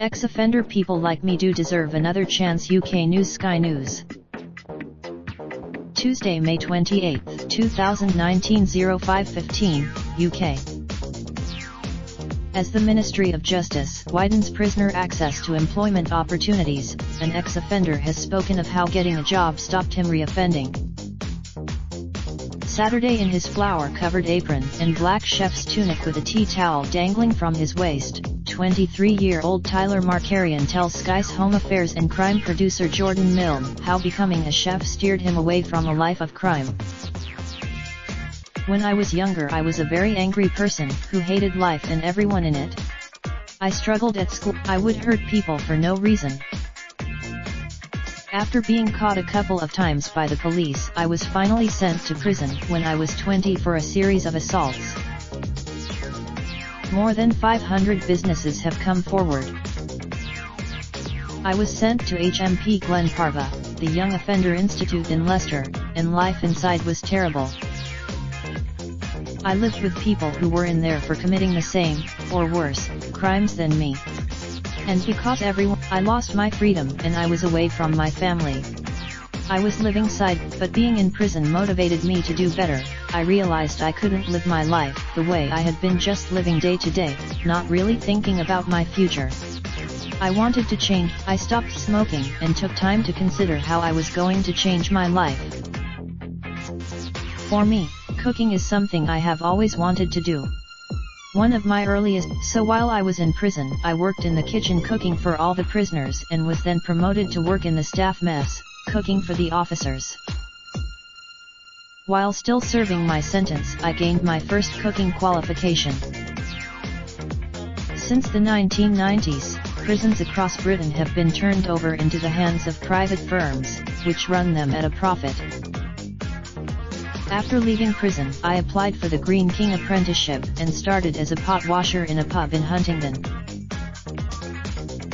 Ex-offender people like me do deserve another chance. UK News. Sky News. Tuesday, May 28, 2019, 05:15, UK. As the Ministry of Justice widens prisoner access to employment opportunities, an ex-offender has spoken of how getting a job stopped him reoffending. Saturday, in his flour-covered apron and black chef's tunic with a tea towel dangling from his waist, 23-year-old Tyler Markarian tells Sky's Home Affairs and crime producer Jordan Milne how becoming a chef steered him away from a life of crime. When I was younger, I was a very angry person who hated life and everyone in it. I struggled at school. I would hurt people for no reason. After being caught a couple of times by the police, I was finally sent to prison when I was 20 for a series of assaults. More than 500 businesses have come forward. I was sent to HMP Glen Parva, the Young Offender Institute in Leicester, and life inside was terrible. I lived with people who were in there for committing the same, or worse, crimes than me. And because I lost my freedom and I was away from my family. I was living side, but being in prison motivated me to do better. I realized I couldn't live my life the way I had been, just living day to day, not really thinking about my future. I wanted to change. I stopped smoking and took time to consider how I was going to change my life. For me, cooking is something I have always wanted to do. One of my earliest, so while I was in prison, I worked in the kitchen cooking for all the prisoners and was then promoted to work in the staff mess, cooking for the officers. While still serving my sentence, I gained my first cooking qualification. Since the 1990s, prisons across Britain have been turned over into the hands of private firms, which run them at a profit. After leaving prison, I applied for the Greene King apprenticeship and started as a pot washer in a pub in Huntingdon.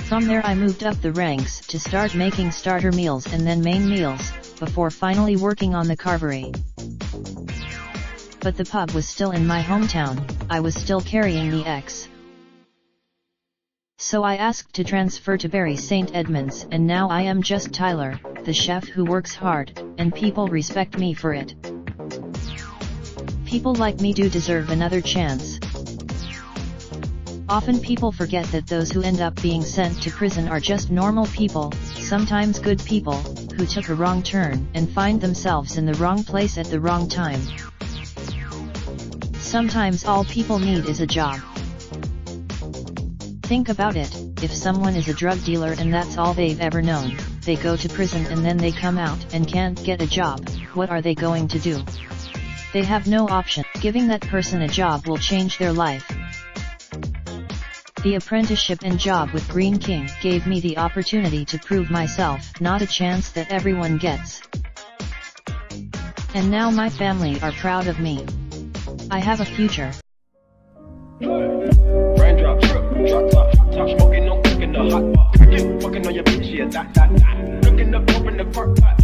From there I moved up the ranks to start making starter meals and then main meals, before finally working on the carvery. But the pub was still in my hometown. I was still carrying the X. So I asked to transfer to Bury St Edmunds, and now I am just Tyler, the chef who works hard, and people respect me for it. People like me do deserve another chance. Often people forget that those who end up being sent to prison are just normal people, sometimes good people, who took a wrong turn and find themselves in the wrong place at the wrong time. Sometimes all people need is a job. Think about it, if someone is a drug dealer and that's all they've ever known, they go to prison and then they come out and can't get a job, what are they going to do? They have no option. Giving that person a job will change their life. The apprenticeship and job with Greene King gave me the opportunity to prove myself, not a chance that everyone gets. And now my family are proud of me. I have a future. Raindrop, drop top, smoking, no cooking the hot pot. Fucking on your bitch, yeah, that. Looking up, open the park pot.